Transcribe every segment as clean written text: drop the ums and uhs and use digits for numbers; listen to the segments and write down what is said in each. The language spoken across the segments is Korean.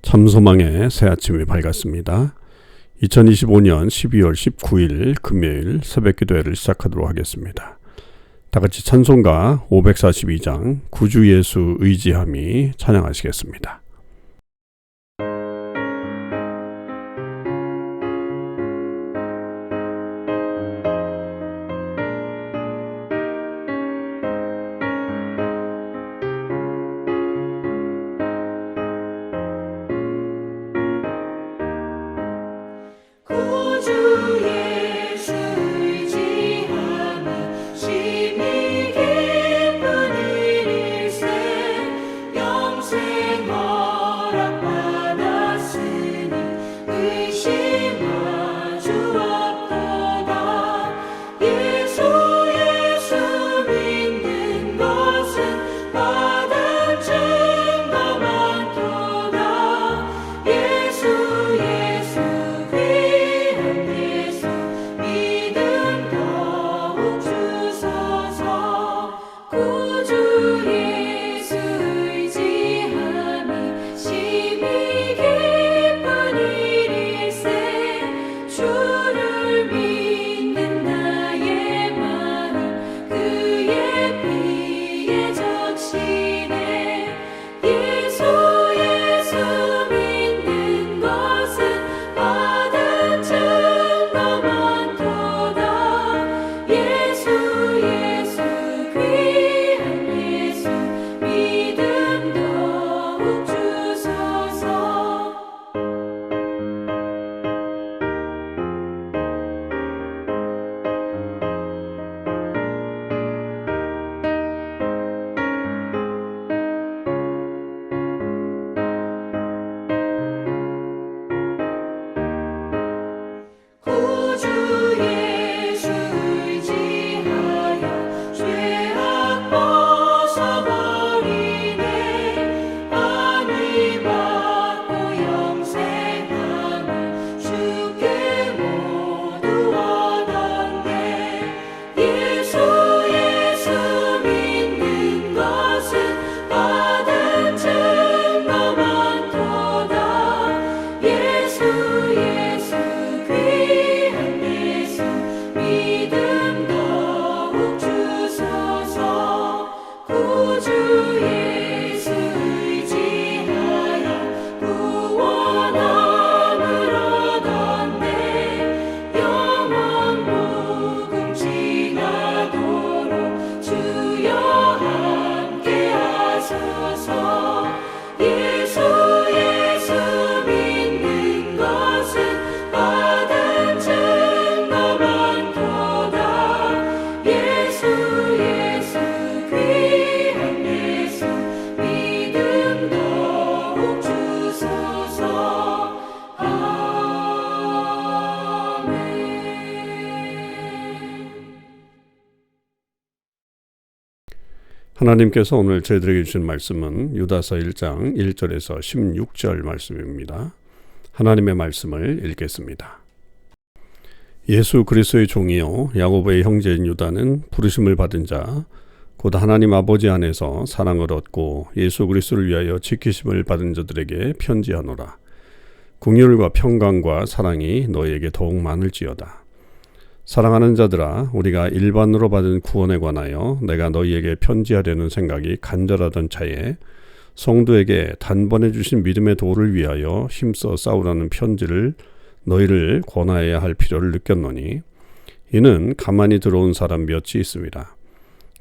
참소망의 새 아침이 밝았습니다. 2025년 12월 19일 금요일 새벽기도회를 시작하도록 하겠습니다. 다같이 찬송가 542장 구주 예수 의지함이 찬양하시겠습니다. 하나님께서 오늘 저희들에게 주신 말씀은 유다서 1장 1절에서 16절 말씀입니다. 하나님의 말씀을 읽겠습니다. 예수 그리스도의 종이요 야고보의 형제인 유다는 부르심을 받은 자 곧 하나님 아버지 안에서 사랑을 얻고 예수 그리스도를 위하여 지키심을 받은 자들에게 편지하노라. 긍휼과 평강과 사랑이 너희에게 더욱 많을지어다. 사랑하는 자들아, 우리가 일반으로 받은 구원에 관하여 내가 너희에게 편지하려는 생각이 간절하던 차에 성도에게 단번에 주신 믿음의 도를 위하여 힘써 싸우라는 편지를 너희를 권하여야 할 필요를 느꼈노니 이는 가만히 들어온 사람 몇이 있습니다.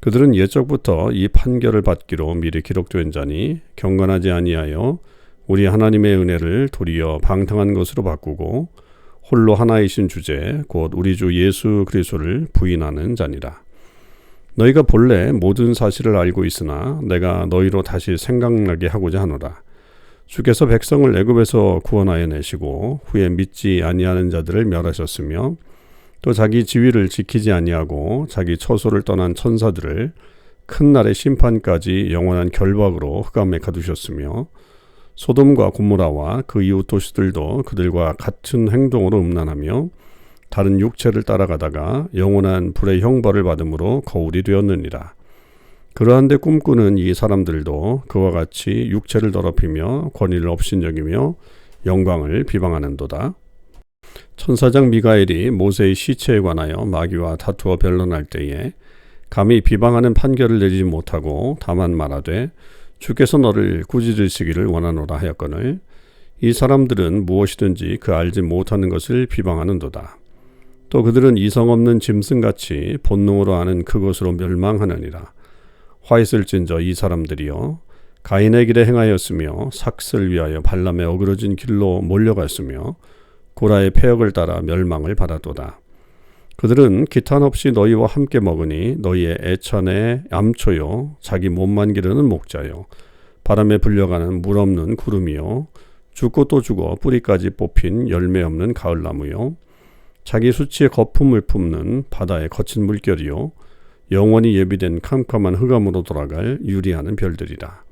그들은 옛적부터 이 판결을 받기로 미리 기록된 자니 경건하지 아니하여 우리 하나님의 은혜를 도리어 방탕한 것으로 바꾸고 홀로 하나이신 주제 곧 우리 주 예수 그리스도를 부인하는 자니라. 너희가 본래 모든 사실을 알고 있으나 내가 너희로 다시 생각나게 하고자 하노라. 주께서 백성을 애굽에서 구원하여 내시고 후에 믿지 아니하는 자들을 멸하셨으며 또 자기 지위를 지키지 아니하고 자기 처소를 떠난 천사들을 큰 날의 심판까지 영원한 결박으로 흑암에 가두셨으며 소돔과 고모라와 그 이웃 도시들도 그들과 같은 행동으로 음란하며 다른 육체를 따라가다가 영원한 불의 형벌을 받음으로 거울이 되었느니라. 그러한데 꿈꾸는 이 사람들도 그와 같이 육체를 더럽히며 권위를 업신여기며 영광을 비방하는도다. 천사장 미가엘이 모세의 시체에 관하여 마귀와 다투어 변론할 때에 감히 비방하는 판결을 내리지 못하고 다만 말하되 주께서 너를 꾸짖으시기를 원하노라 하였거늘 이 사람들은 무엇이든지 그 알지 못하는 것을 비방하는도다. 또 그들은 이성 없는 짐승같이 본능으로 아는 그것으로 멸망하느니라. 화 있을진저 이 사람들이여 가인의 길에 행하였으며 삭슬 위하여 발람의 어그러진 길로 몰려갔으며 고라의 패역을 따라 멸망을 받았도다. 그들은 기탄 없이 너희와 함께 먹으니 너희의 애천의 암초요 자기 몸만 기르는 목자요 바람에 불려가는 물 없는 구름이요 죽고 또 죽어 뿌리까지 뽑힌 열매 없는 가을나무요 자기 수치의 거품을 품는 바다의 거친 물결이요 영원히 예비된 캄캄한 흑암으로 돌아갈 유리하는 별들이라.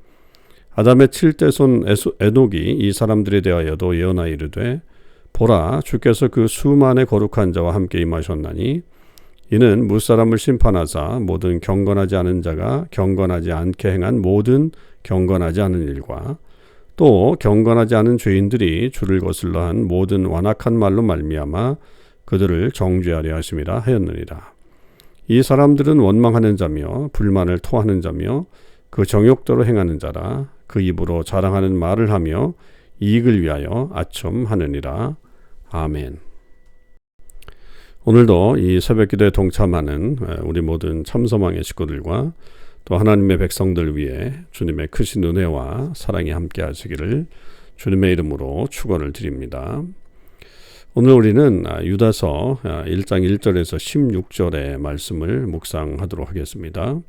아담의 7대손 에녹이 이 사람들에 대하여도 예언하여 이르되 보라 주께서 그 수만의 거룩한 자와 함께 임하셨나니 이는 무사람을 심판하사 모든 경건하지 않은 자가 경건하지 않게 행한 모든 경건하지 않은 일과 또 경건하지 않은 죄인들이 주를 거슬러 한 모든 완악한 말로 말미암아 그들을 정죄하려 하심이라 하였느니라. 이 사람들은 원망하는 자며 불만을 토하는 자며 그 정욕대로 행하는 자라. 그 입으로 자랑하는 말을 하며 이익을 위하여 아첨하느니라. 아멘. 오늘도 이 새벽기도에 동참하는 우리 모든 참소망의 식구들과 또 하나님의 백성들 위해 주님의 크신 은혜와 사랑이 함께 하시기를 주님의 이름으로 축원을 드립니다. 오늘 우리는 유다서 1장 1절에서 16절의 말씀을 묵상하도록 하겠습니다.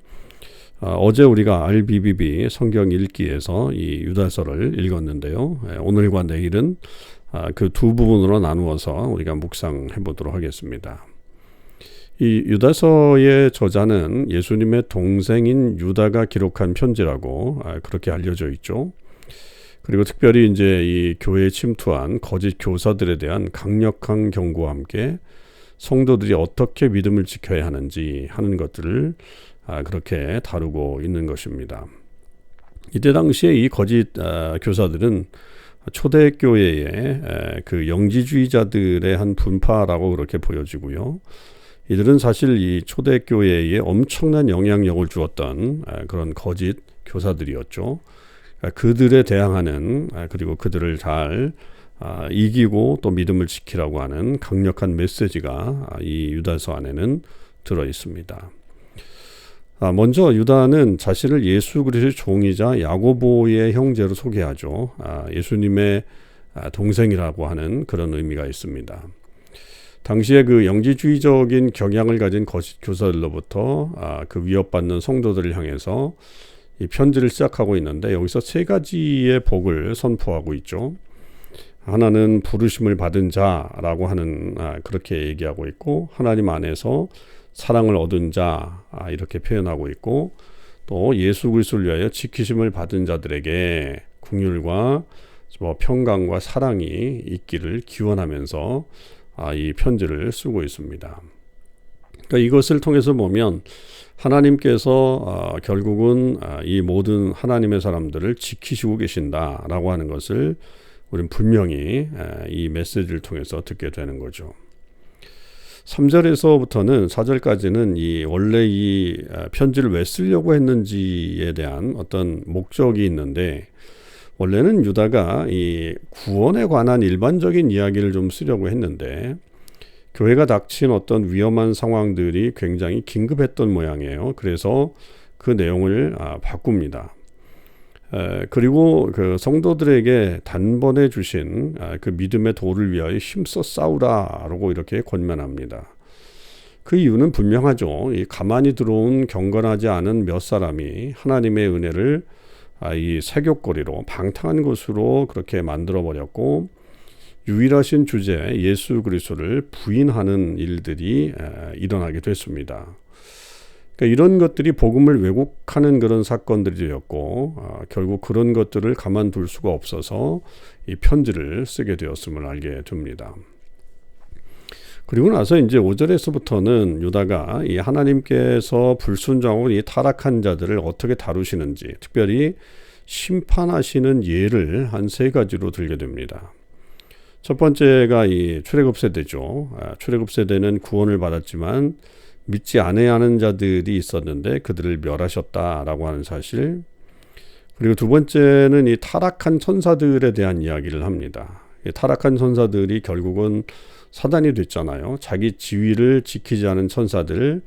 어제 우리가 RBBB 성경 읽기에서 이 유다서를 읽었는데요. 오늘과 내일은 그 두 부분으로 나누어서 우리가 묵상해 보도록 하겠습니다. 이 유다서의 저자는 예수님의 동생인 유다가 기록한 편지라고 그렇게 알려져 있죠. 그리고 특별히 이제 이 교회에 침투한 거짓 교사들에 대한 강력한 경고와 함께 성도들이 어떻게 믿음을 지켜야 하는지 하는 것들을 그렇게 다루고 있는 것입니다. 이때 당시에 이 거짓 교사들은 초대교회의 그 영지주의자들의 한 분파라고 그렇게 보여지고요. 이들은 사실 이 초대교회에 엄청난 영향력을 주었던 그런 거짓 교사들이었죠. 그들에 대항하는 그리고 그들을 잘 이기고 또 믿음을 지키라고 하는 강력한 메시지가 이 유다서 안에는 들어 있습니다. 먼저 유다는 자신을 예수 그리스도의 종이자 야고보의 형제로 소개하죠. 예수님의 동생이라고 하는 그런 의미가 있습니다. 당시에 그 영지주의적인 경향을 가진 거짓 교사들로부터 그 위협받는 성도들을 향해서 이 편지를 시작하고 있는데 여기서 세 가지의 복을 선포하고 있죠. 하나는 부르심을 받은 자라고 하는 그렇게 얘기하고 있고 하나님 안에서 사랑을 얻은 자 이렇게 표현하고 있고 또 예수 그리스도를 위하여 지키심을 받은 자들에게 긍휼과 평강과 사랑이 있기를 기원하면서 이 편지를 쓰고 있습니다. 그러니까 이것을 통해서 보면 하나님께서 결국은 이 모든 하나님의 사람들을 지키시고 계신다라고 하는 것을 우리는 분명히 이 메시지를 통해서 듣게 되는 거죠. 3절에서부터는 4절까지는 원래 이 편지를 왜 쓰려고 했는지에 대한 어떤 목적이 있는데 원래는 유다가 이 구원에 관한 일반적인 이야기를 좀 쓰려고 했는데 교회가 닥친 어떤 위험한 상황들이 굉장히 긴급했던 모양이에요. 그래서 그 내용을 바꿉니다. 그리고 그 성도들에게 단번에 주신 그 믿음의 도를 위하여 힘써 싸우라라고 이렇게 권면합니다. 그 이유는 분명하죠. 이 가만히 들어온 경건하지 않은 몇 사람이 하나님의 은혜를 이 세귑거리로 방탕한 것으로 그렇게 만들어버렸고 유일하신 주제 예수 그리스도를 부인하는 일들이 일어나게 됐습니다. 그러니까 이런 것들이 복음을 왜곡하는 그런 사건들이었고 결국 그런 것들을 가만둘 수가 없어서 이 편지를 쓰게 되었음을 알게 됩니다. 그리고 나서 이제 5절에서부터는 유다가 이 하나님께서 불순종하고 이 타락한 자들을 어떻게 다루시는지, 특별히 심판하시는 예를 한 세 가지로 들게 됩니다. 첫 번째가 이 출애굽 세대죠. 출애굽 세대는 구원을 받았지만 믿지 않아야 하는 자들이 있었는데 그들을 멸하셨다라고 하는 사실. 그리고 두 번째는 이 타락한 천사들에 대한 이야기를 합니다. 이 타락한 천사들이 결국은 사단이 됐잖아요. 자기 지위를 지키지 않은 천사들,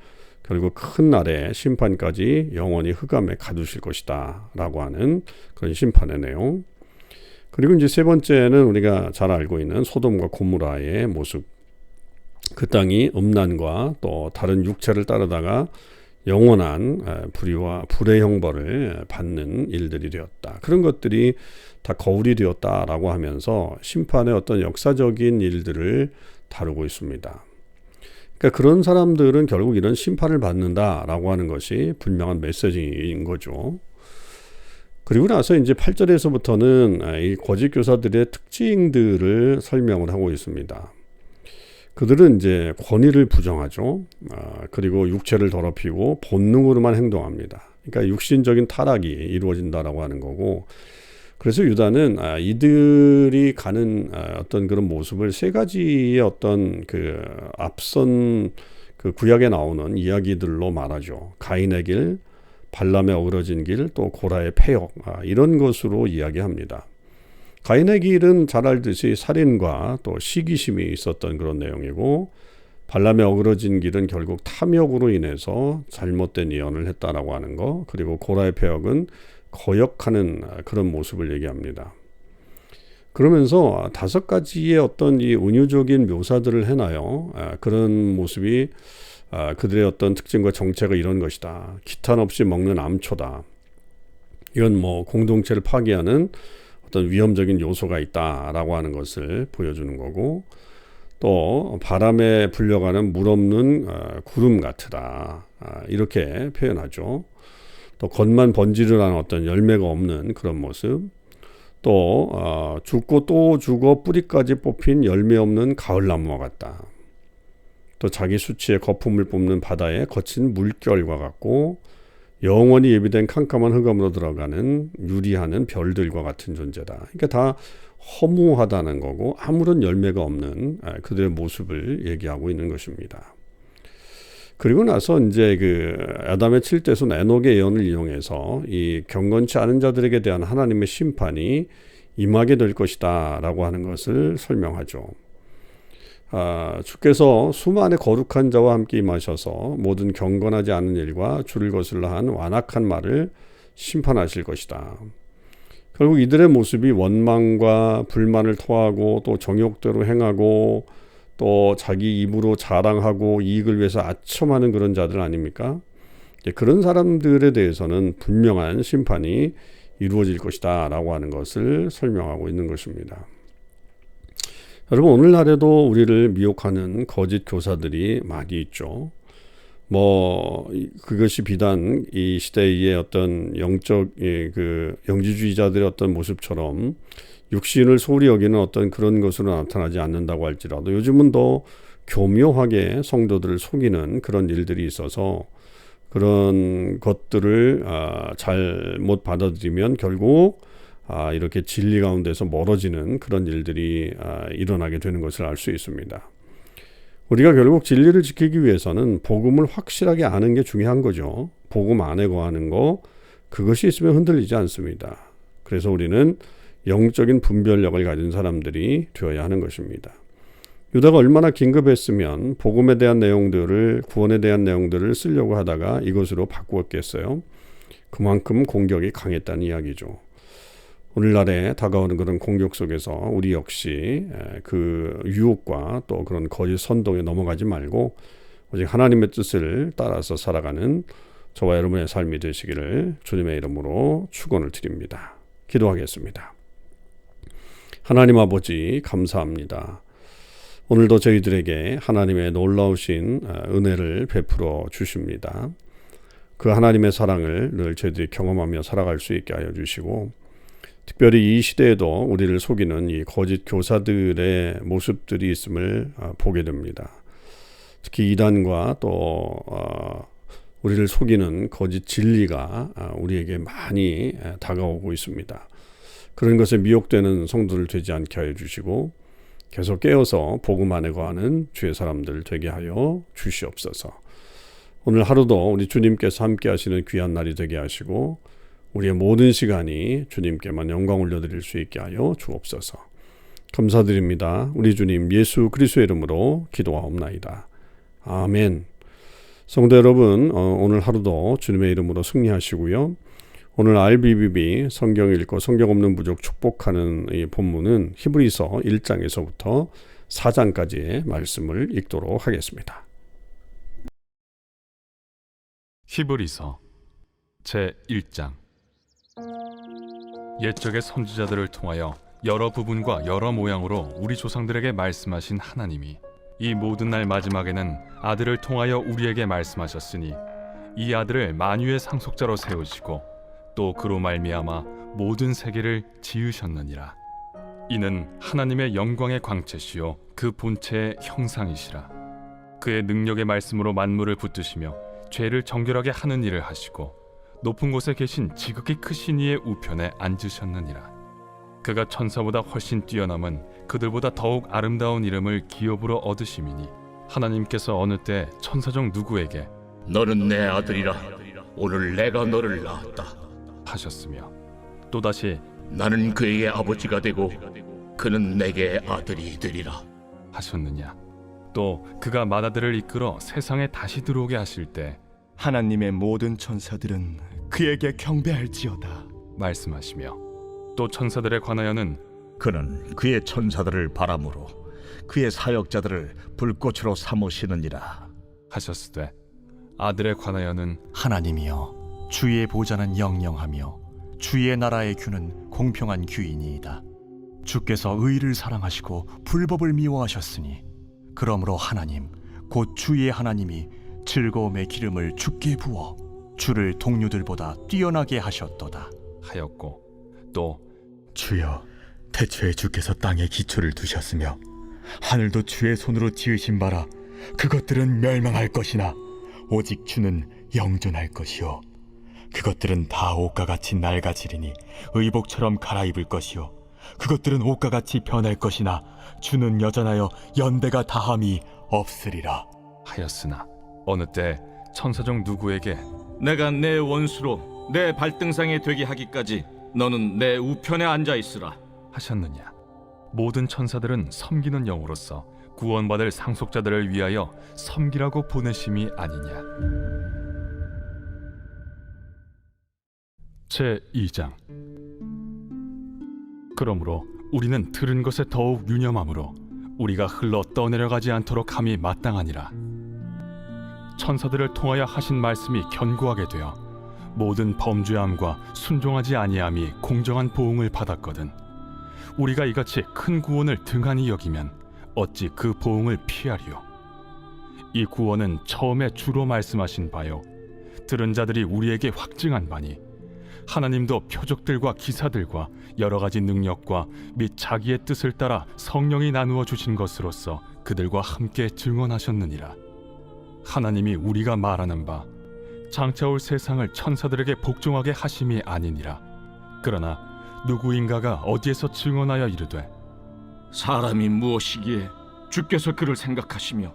결국 큰 날에 심판까지 영원히 흑암에 가두실 것이다 라고 하는 그런 심판의 내용. 그리고 이제 세 번째는 우리가 잘 알고 있는 소돔과 고모라의 모습. 그 땅이 음란과 또 다른 육체를 따르다가 영원한 불의 형벌을 받는 일들이 되었다. 그런 것들이 다 거울이 되었다라고 하면서 심판의 어떤 역사적인 일들을 다루고 있습니다. 그러니까 그런 사람들은 결국 이런 심판을 받는다라고 하는 것이 분명한 메시지인 거죠. 그리고 나서 이제 8절에서부터는 이 거짓 교사들의 특징들을 설명을 하고 있습니다. 그들은 이제 권위를 부정하죠. 그리고 육체를 더럽히고 본능으로만 행동합니다. 그러니까 육신적인 타락이 이루어진다라고 하는 거고, 그래서 유다는 이들이 가는 어떤 그런 모습을 세 가지의 어떤 그 앞선 그 구약에 나오는 이야기들로 말하죠. 가인의 길, 발람의 어그러진 길, 또 고라의 패역, 이런 것으로 이야기합니다. 가인의 길은 잘 알듯이 살인과 또 시기심이 있었던 그런 내용이고, 발람의 어그러진 길은 결국 탐욕으로 인해서 잘못된 예언을 했다라고 하는 거, 그리고 고라의 패역은 거역하는 그런 모습을 얘기합니다. 그러면서 다섯 가지의 어떤 이 은유적인 묘사들을 해놔요. 그런 모습이 그들의 어떤 특징과 정체가 이런 것이다. 기탄 없이 먹는 암초다. 이건 뭐 공동체를 파괴하는 어떤 위험적인 요소가 있다라고 하는 것을 보여주는 거고, 또 바람에 불려가는 물 없는 구름 같으다. 이렇게 표현하죠. 또 겉만 번지르라는 어떤 열매가 없는 그런 모습, 또 죽고 또 죽어 뿌리까지 뽑힌 열매 없는 가을나무와 같다. 또 자기 수치에 거품을 뿜는 바다의 거친 물결과 같고, 영원히 예비된 캄캄한 흑암으로 들어가는 유리하는 별들과 같은 존재다. 그러니까 다 허무하다는 거고 아무런 열매가 없는 그들의 모습을 얘기하고 있는 것입니다. 그리고 나서 이제 그 아담의 7대손 에녹의 예언을 이용해서 이 경건치 않은 자들에게 대한 하나님의 심판이 임하게 될 것이다라고 하는 것을 설명하죠. 주께서 수많은 거룩한 자와 함께 임하셔서 모든 경건하지 않은 일과 주를 거슬러 한 완악한 말을 심판하실 것이다. 결국 이들의 모습이 원망과 불만을 토하고 또 정욕대로 행하고 또 자기 입으로 자랑하고 이익을 위해서 아첨하는 그런 자들 아닙니까? 그런 사람들에 대해서는 분명한 심판이 이루어질 것이다 라고 하는 것을 설명하고 있는 것입니다. 여러분, 오늘날에도 우리를 미혹하는 거짓 교사들이 많이 있죠. 뭐 그것이 비단 이 시대의 어떤 영지주의자들의 어떤 모습처럼 육신을 소홀히 여기는 어떤 그런 것으로 나타나지 않는다고 할지라도 요즘은 더 교묘하게 성도들을 속이는 그런 일들이 있어서 그런 것들을 잘못 받아들이면 결국 이렇게 진리 가운데서 멀어지는 그런 일들이 일어나게 되는 것을 알 수 있습니다. 우리가 결국 진리를 지키기 위해서는 복음을 확실하게 아는 게 중요한 거죠. 복음 안에 거하는 거, 그것이 있으면 흔들리지 않습니다. 그래서 우리는 영적인 분별력을 가진 사람들이 되어야 하는 것입니다. 유다가 얼마나 긴급했으면 복음에 대한 내용들을, 구원에 대한 내용들을 쓰려고 하다가 이것으로 바꾸었겠어요. 그만큼 공격이 강했다는 이야기죠. 오늘날에 다가오는 그런 공격 속에서 우리 역시 그 유혹과 또 그런 거짓 선동에 넘어가지 말고 오직 하나님의 뜻을 따라서 살아가는 저와 여러분의 삶이 되시기를 주님의 이름으로 축원을 드립니다. 기도하겠습니다. 하나님 아버지, 감사합니다. 오늘도 저희들에게 하나님의 놀라우신 은혜를 베풀어 주십니다. 그 하나님의 사랑을 늘 저희들이 경험하며 살아갈 수 있게 하여 주시고, 특별히 이 시대에도 우리를 속이는 이 거짓 교사들의 모습들이 있음을 보게 됩니다. 특히 이단과 또 우리를 속이는 거짓 진리가 우리에게 많이 다가오고 있습니다. 그런 것에 미혹되는 성도들 되지 않게 하여 주시고 계속 깨어서 복음 안에 거하는 주의 사람들 되게 하여 주시옵소서. 오늘 하루도 우리 주님께서 함께 하시는 귀한 날이 되게 하시고 우리의 모든 시간이 주님께만 영광 올려드릴 수 있게 하여 주옵소서. 감사드립니다. 우리 주님 예수 그리스도의 이름으로 기도하옵나이다. 아멘. 성도 여러분, 오늘 하루도 주님의 이름으로 승리하시고요. 오늘 RBBB 성경 읽고 성경 없는 부족 축복하는 이 본문은 히브리서 1장에서부터 4장까지의 말씀을 읽도록 하겠습니다. 히브리서 제1장. 옛적의 선지자들을 통하여 여러 부분과 여러 모양으로 우리 조상들에게 말씀하신 하나님이 이 모든 날 마지막에는 아들을 통하여 우리에게 말씀하셨으니 이 아들을 만유의 상속자로 세우시고 또 그로 말미암아 모든 세계를 지으셨느니라. 이는 하나님의 영광의 광채시요 그 본체의 형상이시라. 그의 능력의 말씀으로 만물을 붙드시며 죄를 정결하게 하는 일을 하시고 높은 곳에 계신 지극히 크신 이의 우편에 앉으셨느니라. 그가 천사보다 훨씬 뛰어남은 그들보다 더욱 아름다운 이름을 기업으로 얻으심이니 하나님께서 어느 때 천사 중 누구에게 너는 내 아들이라 오늘 내가 너를 낳았다 하셨으며 또다시 나는 그에게 아버지가 되고 그는 내게 아들이 되리라 하셨느냐. 또 그가 맏아들을 이끌어 세상에 다시 들어오게 하실 때 하나님의 모든 천사들은 그에게 경배할지어다 말씀하시며 또 천사들에 관하여는 그는 그의 천사들을 바람으로 그의 사역자들을 불꽃으로 삼으시느니라 하셨으되 아들에 관하여는 하나님이여 주의 보좌는 영영하며 주의 나라의 규는 공평한 규이니이다. 주께서 의를 사랑하시고 불법을 미워하셨으니 그러므로 하나님 곧 주의 하나님이 즐거움의 기름을 주께 부어 주를 동료들보다 뛰어나게 하셨도다 하였고 또 주여, 태초에 주께서 땅에 기초를 두셨으며 하늘도 주의 손으로 지으신 바라 그것들은 멸망할 것이나 오직 주는 영존할 것이요 그것들은 다 옷과 같이 낡아지리니 의복처럼 갈아입을 것이요 그것들은 옷과 같이 변할 것이나 주는 여전하여 연대가 다함이 없으리라 하였으나 어느 때 천사 중 누구에게 내가 내 원수로 내 발등상에 되게 하기까지 너는 내 우편에 앉아 있으라 하셨느냐. 모든 천사들은 섬기는 영으로서 구원받을 상속자들을 위하여 섬기라고 보내심이 아니냐. 제2장. 그러므로 우리는 들은 것에 더욱 유념함으로 우리가 흘러 떠내려가지 않도록 함이 마땅하니라. 천사들을 통하여 하신 말씀이 견고하게 되어 모든 범죄함과 순종하지 아니함이 공정한 보응을 받았거든. 우리가 이같이 큰 구원을 등한히 여기면 어찌 그 보응을 피하리요. 이 구원은 처음에 주로 말씀하신 바요 들은 자들이 우리에게 확증한 바니 하나님도 표적들과 기사들과 여러 가지 능력과 및 자기의 뜻을 따라 성령이 나누어 주신 것으로서 그들과 함께 증언하셨느니라. 하나님이 우리가 말하는 바 장차 올 세상을 천사들에게 복종하게 하심이 아니니라. 그러나 누구인가가 어디에서 증언하여 이르되 사람이 무엇이기에 주께서 그를 생각하시며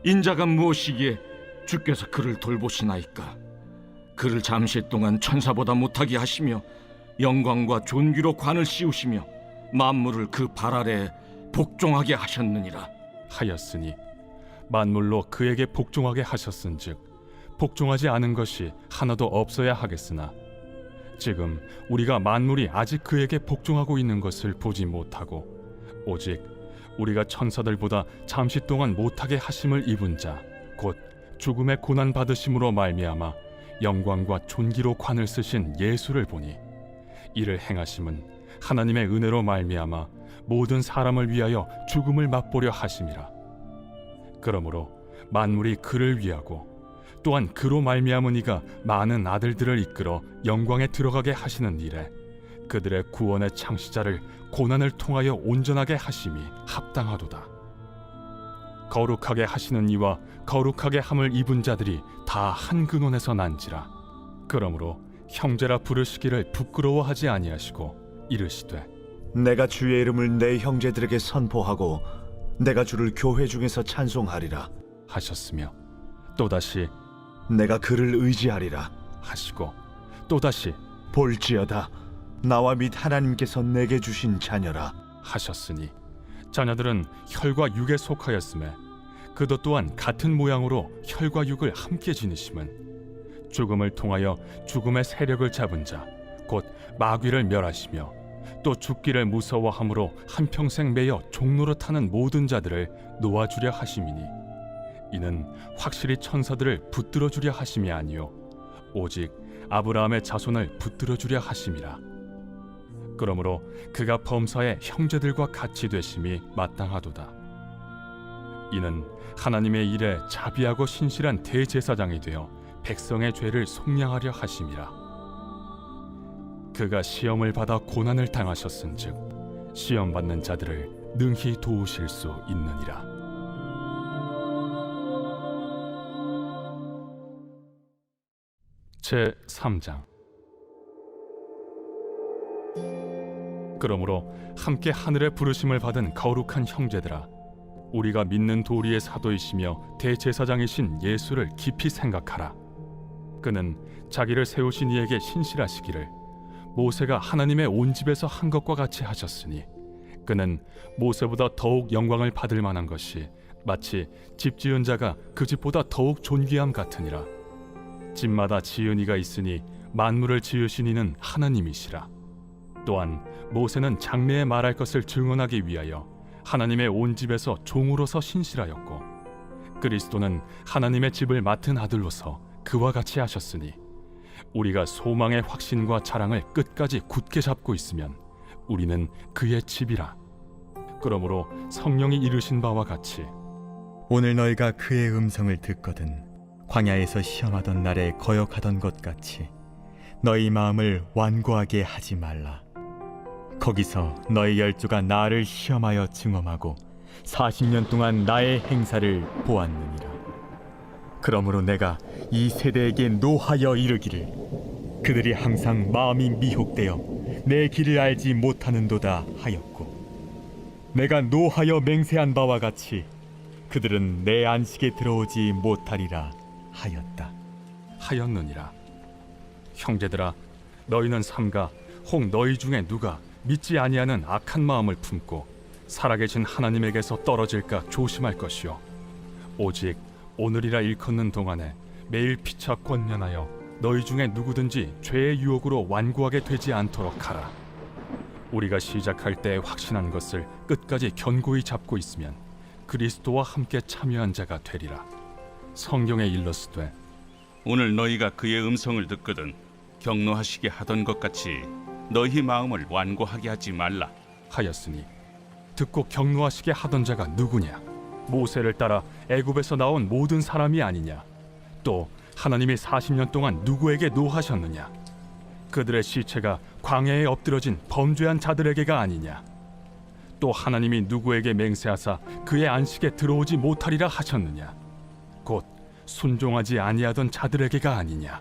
인자가 무엇이기에 주께서 그를 돌보시나이까. 그를 잠시 동안 천사보다 못하게 하시며 영광과 존귀로 관을 씌우시며 만물을 그 발 아래에 복종하게 하셨느니라 하였으니 만물로 그에게 복종하게 하셨은즉 복종하지 않은 것이 하나도 없어야 하겠으나 지금 우리가 만물이 아직 그에게 복종하고 있는 것을 보지 못하고 오직 우리가 천사들보다 잠시 동안 못하게 하심을 입은 자 곧 죽음의 고난 받으심으로 말미암아 영광과 존귀로 관을 쓰신 예수를 보니 이를 행하심은 하나님의 은혜로 말미암아 모든 사람을 위하여 죽음을 맛보려 하심이라. 그러므로 만물이 그를 위하고 또한 그로 말미암은 이가 많은 아들들을 이끌어 영광에 들어가게 하시는 일에 그들의 구원의 창시자를 고난을 통하여 온전하게 하심이 합당하도다. 거룩하게 하시는 이와 거룩하게 함을 입은 자들이 다 한 근원에서 난지라. 그러므로 형제라 부르시기를 부끄러워하지 아니하시고 이르시되 내가 주의 이름을 내 형제들에게 선포하고 내가 주를 교회 중에서 찬송하리라. 하셨으며 또다시 내가 그를 의지하리라. 하시고 또다시 볼지어다 나와 및 하나님께서 내게 주신 자녀라. 하셨으니 자녀들은 혈과 육에 속하였음에 그도 또한 같은 모양으로 혈과 육을 함께 지니심은 죽음을 통하여 죽음의 세력을 잡은 자 곧 마귀를 멸하시며 또 죽기를 무서워함으로 한평생 매여 종노릇하는 모든 자들을 놓아주려 하심이니 이는 확실히 천사들을 붙들어 주려 하심이 아니요 오직 아브라함의 자손을 붙들어 주려 하심이라. 그러므로 그가 범사의 형제들과 같이 되심이 마땅하도다. 이는 하나님의 일에 자비하고 신실한 대제사장이 되어 백성의 죄를 속량하려 하심이라. 그가 시험을 받아 고난을 당하셨은즉 시험 받는 자들을 능히 도우실 수 있느니라. 제 3장. 그러므로 함께 하늘의 부르심을 받은 거룩한 형제들아, 우리가 믿는 도리의 사도이시며 대제사장이신 예수를 깊이 생각하라. 그는 자기를 세우신 이에게 신실하시기를 모세가 하나님의 온 집에서 한 것과 같이 하셨으니 그는 모세보다 더욱 영광을 받을 만한 것이 마치 집 지은 자가 그 집보다 더욱 존귀함 같으니라. 집마다 지은 이가 있으니 만물을 지으신 이는 하나님이시라. 또한 모세는 장래에 말할 것을 증언하기 위하여 하나님의 온 집에서 종으로서 신실하였고 그리스도는 하나님의 집을 맡은 아들로서 그와 같이 하셨으니 우리가 소망의 확신과 자랑을 끝까지 굳게 잡고 있으면 우리는 그의 집이라. 그러므로 성령이 이르신 바와 같이 오늘 너희가 그의 음성을 듣거든 광야에서 시험하던 날에 거역하던 것 같이 너희 마음을 완고하게 하지 말라. 거기서 너희 열조가 나를 시험하여 증언하고 40년 동안 나의 행사를 보았느니라. 그러므로 내가 이 세대에게 노하여 이르기를 그들이 항상 마음이 미혹되어 내 길을 알지 못하는도다 하였고 내가 노하여 맹세한 바와 같이 그들은 내 안식에 들어오지 못하리라 하였느니라. 형제들아, 너희는 삼가 혹 너희 중에 누가 믿지 아니하는 악한 마음을 품고 살아계신 하나님에게서 떨어질까 조심할 것이요 오직 오늘이라 일컫는 동안에 매일 피차 권면하여 너희 중에 누구든지 죄의 유혹으로 완고하게 되지 않도록 하라. 우리가 시작할 때 확신한 것을 끝까지 견고히 잡고 있으면 그리스도와 함께 참여한 자가 되리라. 성경에 일렀으되 오늘 너희가 그의 음성을 듣거든 경노하시게 하던 것 같이 너희 마음을 완고하게 하지 말라 하였으니 듣고 경노하시게 하던 자가 누구냐? 모세를 따라 애굽에서 나온 모든 사람이 아니냐? 또 하나님이 40년 동안 누구에게 노하셨느냐? 그들의 시체가 광야에 엎드러진 범죄한 자들에게가 아니냐? 또 하나님이 누구에게 맹세하사 그의 안식에 들어오지 못하리라 하셨느냐? 곧 순종하지 아니하던 자들에게가 아니냐?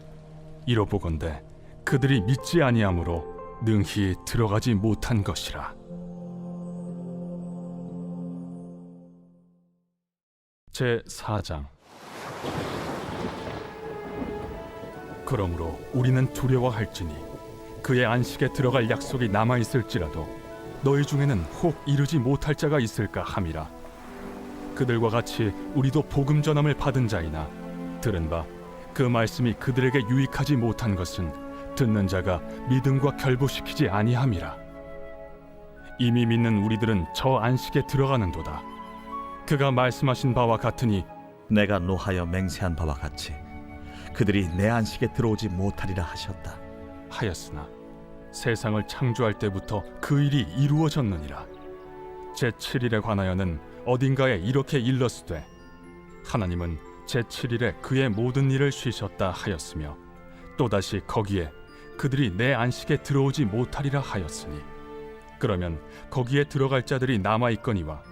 이로보건대 그들이 믿지 아니하므로 능히 들어가지 못한 것이라. 제 4장. 그러므로 우리는 두려워할지니 그의 안식에 들어갈 약속이 남아있을지라도 너희 중에는 혹 이르지 못할 자가 있을까 함이라. 그들과 같이 우리도 복음 전함을 받은 자이나 들은 바 그 말씀이 그들에게 유익하지 못한 것은 듣는 자가 믿음과 결부시키지 아니함이라. 이미 믿는 우리들은 저 안식에 들어가는도다. 그가 말씀하신 바와 같으니 내가 노하여 맹세한 바와 같이 그들이 내 안식에 들어오지 못하리라 하셨다 하였으나 세상을 창조할 때부터 그 일이 이루어졌느니라. 제7일에 관하여는 어딘가에 이렇게 일렀으되 하나님은 제7일에 그의 모든 일을 쉬셨다 하였으며 또다시 거기에 그들이 내 안식에 들어오지 못하리라 하였으니 그러면 거기에 들어갈 자들이 남아있거니와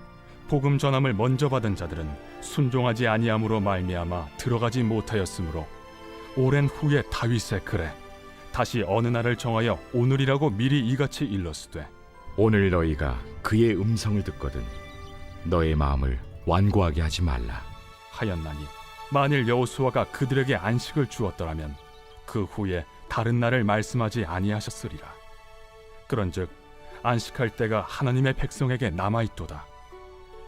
복음 전함을 먼저 받은 자들은 순종하지 아니함으로 말미암아 들어가지 못하였으므로 오랜 후에 다윗의 글에 다시 어느 날을 정하여 오늘이라고 미리 이같이 일렀으되 오늘 너희가 그의 음성을 듣거든 너의 마음을 완고하게 하지 말라. 하였나니 만일 여호수아가 그들에게 안식을 주었더라면 그 후에 다른 날을 말씀하지 아니하셨으리라. 그런즉 안식할 때가 하나님의 백성에게 남아있도다.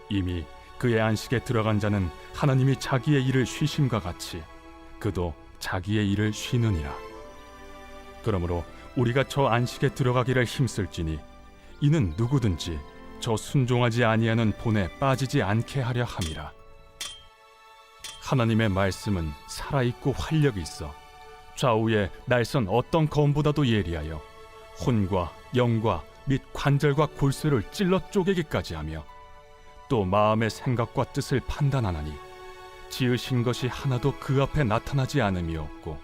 이미 그의 안식에 들어간 자는 하나님이 자기의 일을 쉬심과 같이 그도 자기의 일을 쉬느니라. 그러므로 우리가 저 안식에 들어가기를 힘쓸지니 이는 누구든지 저 순종하지 아니하는 본에 빠지지 않게 하려 함이라. 하나님의 말씀은 살아있고 활력이 있어 좌우에 날선 어떤 검보다도 예리하여 혼과 영과 및 관절과 골수를 찔러 쪼개기까지 하며 또 마음의 생각과 뜻을 판단하나니 지으신 것이 하나도 그 앞에 나타나지 않음이 없고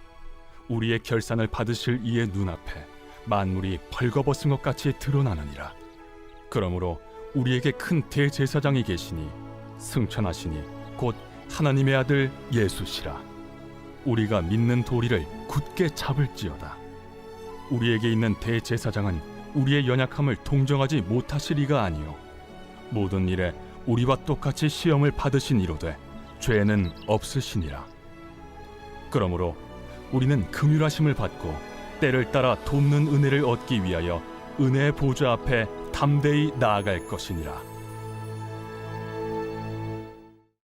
우리의 결산을 받으실 이의 눈앞에 만물이 벌거벗은 것 같이 드러나느니라. 그러므로 우리에게 큰 대제사장이 계시니 승천하시니 곧 하나님의 아들 예수시라. 우리가 믿는 도리를 굳게 잡을지어다. 우리에게 있는 대제사장은 우리의 연약함을 동정하지 못하시리가 아니요 모든 일에 우리와 똑같이 시험을 받으신 이로되 죄는 없으시니라. 그러므로 우리는 긍휼하심을 받고 때를 따라 돕는 은혜를 얻기 위하여 은혜의 보좌 앞에 담대히 나아갈 것이니라.